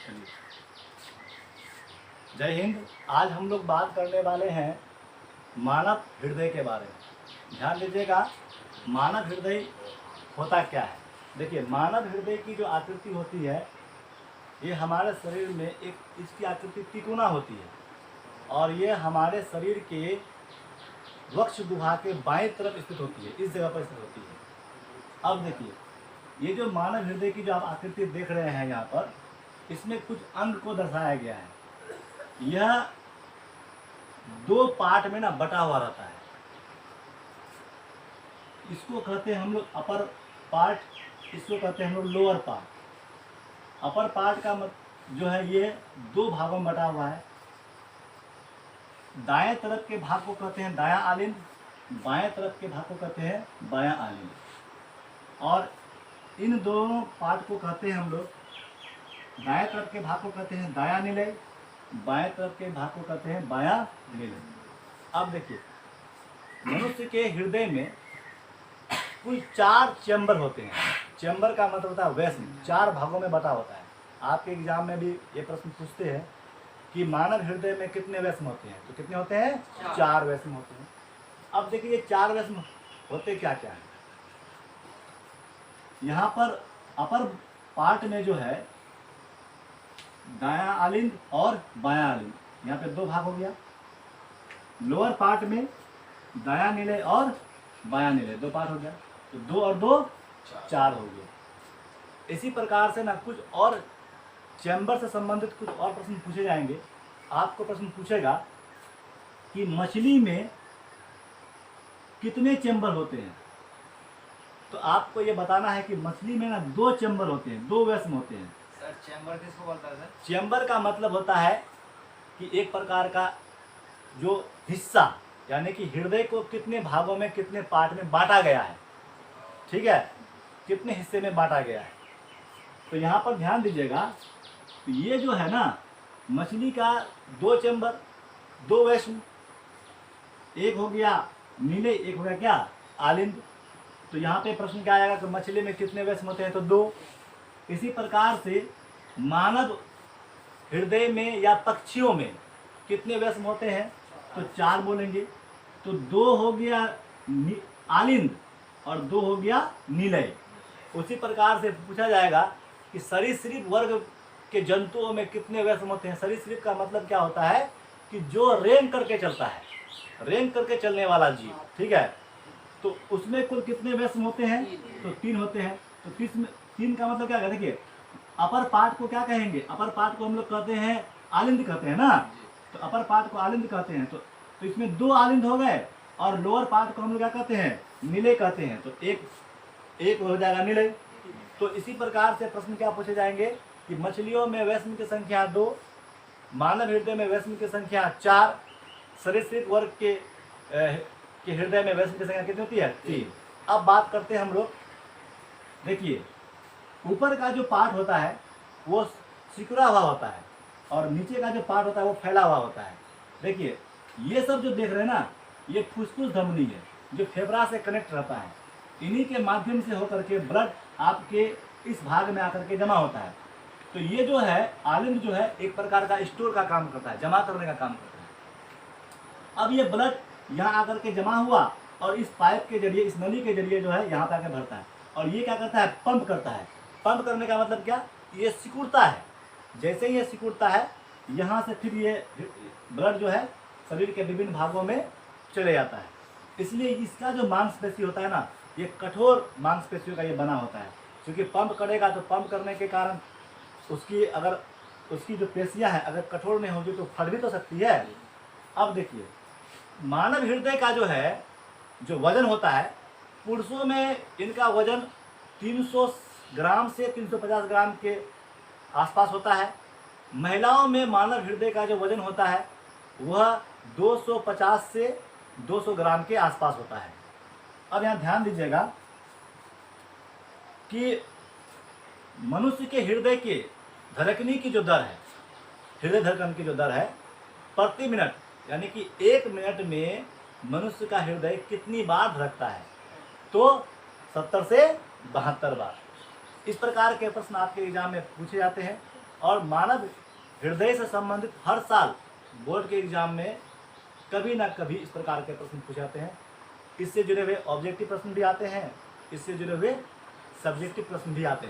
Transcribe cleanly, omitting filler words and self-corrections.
चलिए, जय हिंद। आज हम लोग बात करने वाले हैं मानव हृदय के बारे में। ध्यान दीजिएगा, मानव हृदय होता क्या है। देखिए, मानव हृदय की जो आकृति होती है, ये हमारे शरीर में एक इसकी आकृति तिकोना होती है और ये हमारे शरीर के वक्ष गुहा के बाएं तरफ स्थित होती है, इस जगह पर स्थित होती है। अब देखिए, ये जो मानव हृदय की जो आप आकृति देख रहे हैं यहाँ पर, इसमें कुछ अंग को दर्शाया गया है। यह दो पार्ट में ना बटा हुआ रहता है। इसको कहते हैं हम लोग अपर पार्ट, इसको कहते हैं हम लोग लोअर पार्ट। अपर पार्ट का जो है ये दो भागों में बटा हुआ है। दाएं तरफ के भाग को कहते हैं दायां आलिंद, बाएं तरफ के भाग को कहते हैं बायां आलिंद। और इन दोनों पार्ट को कहते हैं हम लोग, दाएं तरफ के भाग को कहते हैं दायां निलय, बाएं तरफ के भाग को कहते हैं बायां निलय। अब देखिए, मनुष्य के हृदय में कुल 4 चैम्बर होते हैं। चैम्बर का मतलब होता है वैस्म, 4 भागों में बटा होता है। आपके एग्जाम में भी ये प्रश्न पूछते हैं कि मानव हृदय में कितने वैस्म होते हैं, तो कितने होते हैं? 4 वैस्म होते हैं। अब देखिए, ये 4 वैस्म होते क्या क्या है। यहाँ पर अपर पार्ट में जो है दायां आलिंद और बायां आलिंद, यहाँ पे 2 भाग हो गया। लोअर पार्ट में दायां निलय और बायां निलय, 2 पार्ट हो गया, तो 2 और 2 4 हो गया। इसी प्रकार से ना कुछ और चैम्बर से संबंधित कुछ और प्रश्न पूछे जाएंगे। आपको प्रश्न पूछेगा कि मछली में कितने चैम्बर होते हैं, तो आपको ये बताना है कि मछली में ना 2 चैम्बर होते हैं, 2 वैस्म होते हैं। सर, चैम्बर किसको बोलता है सर? चैम्बर का मतलब होता है कि एक प्रकार का जो हिस्सा, यानी कि हृदय को कितने भागों में, कितने पार्ट में बांटा गया है, ठीक है, कितने हिस्से में बांटा गया है। तो यहाँ पर ध्यान दीजिएगा, तो ये जो है ना मछली का 2 चैम्बर, 2 वैस्म, एक हो गया नीले, एक हो गया क्या आलिंद। तो यहाँ पे प्रश्न क्या आएगा कि मछली में कितने वैस्म होते हैं, तो 2। इसी प्रकार से मानव हृदय में या पक्षियों में कितने वैस्म होते हैं, तो 4 बोलेंगे। तो 2 हो गया आलिंद और 2 हो गया निलय। उसी प्रकार से पूछा जाएगा कि सरीसृप वर्ग के जंतुओं में कितने वैस्म होते हैं। सरीसृप का मतलब क्या होता है कि जो रेंग करके चलता है, रेंग करके चलने वाला जीव, ठीक है। तो उसमें कुल कितने वैस्म होते हैं, तो 3 होते हैं। तो 3 का मतलब क्या है, देखिए, अपर पार्ट को क्या कहेंगे, अपर पार्ट को हम लोग कहते हैं आलिंद कहते हैं ना, तो अपर पार्ट को आलिंद कहते हैं। तो इसमें 2 आलिंद हो गए और लोअर पार्ट को हम लोग क्या कहते हैं, निलय कहते हैं। तो एक हो जाएगा निलय। तो इसी प्रकार से प्रश्न क्या पूछे जाएंगे कि मछलियों में वैस्म की संख्या 2, मानव हृदय में वैस्म की संख्या 4, सरीसृप वर्ग के हृदय में वैस्म की संख्या कितनी होती है, 3। अब बात करते हैं हम लोग। देखिए, ऊपर का जो पार्ट होता है वो सिकुड़ा हुआ होता है और नीचे का जो पार्ट होता है वो फैला हुआ होता है। देखिए, ये सब जो देख रहे हैं ना, ये फुसफुस धमनी है जो फेफड़ा से कनेक्ट रहता है। इन्हीं के माध्यम से होकर के ब्लड आपके इस भाग में आकर के जमा होता है। तो ये जो है आलिंद जो है एक प्रकार का स्टोर का काम करता है, जमा करने का काम करता है। अब ये ब्लड यहाँ आकर के जमा हुआ और इस पाइप के जरिए, इस नली के जरिए जो है यहाँ पे आकर भरता है और ये क्या करता है, पंप करता है। पंप करने का मतलब क्या, ये सिकुड़ता है। जैसे ही ये सिकुड़ता है, यहाँ से फिर ये ब्लड जो है शरीर के विभिन्न भागों में चले जाता है। इसलिए इसका जो मांसपेशी होता है ना, ये कठोर मांसपेशियों का ये बना होता है। क्योंकि पंप करेगा तो पंप करने के कारण उसकी जो पेशियाँ हैं अगर कठोर नहीं होगी तो फट भी तो सकती है। अब देखिए, मानव हृदय का जो है जो वजन होता है, पुरुषों में इनका वजन 300 ग्राम से 350 ग्राम के आसपास होता है। महिलाओं में मानव हृदय का जो वजन होता है वह 250 से 200 ग्राम के आसपास होता है। अब यहाँ ध्यान दीजिएगा कि मनुष्य के हृदय के धड़कने की जो दर है, हृदय धड़कन की जो दर है प्रति मिनट, यानी कि 1 मिनट में मनुष्य का हृदय कितनी बार धड़कता है, तो 70 से 72 बार। इस प्रकार के प्रश्न आपके एग्जाम में पूछे जाते हैं। और मानव हृदय से संबंधित हर साल बोर्ड के एग्जाम में कभी ना कभी इस प्रकार के प्रश्न पूछे जाते हैं। इससे जुड़े हुए ऑब्जेक्टिव प्रश्न भी आते हैं, इससे जुड़े हुए सब्जेक्टिव प्रश्न भी आते हैं।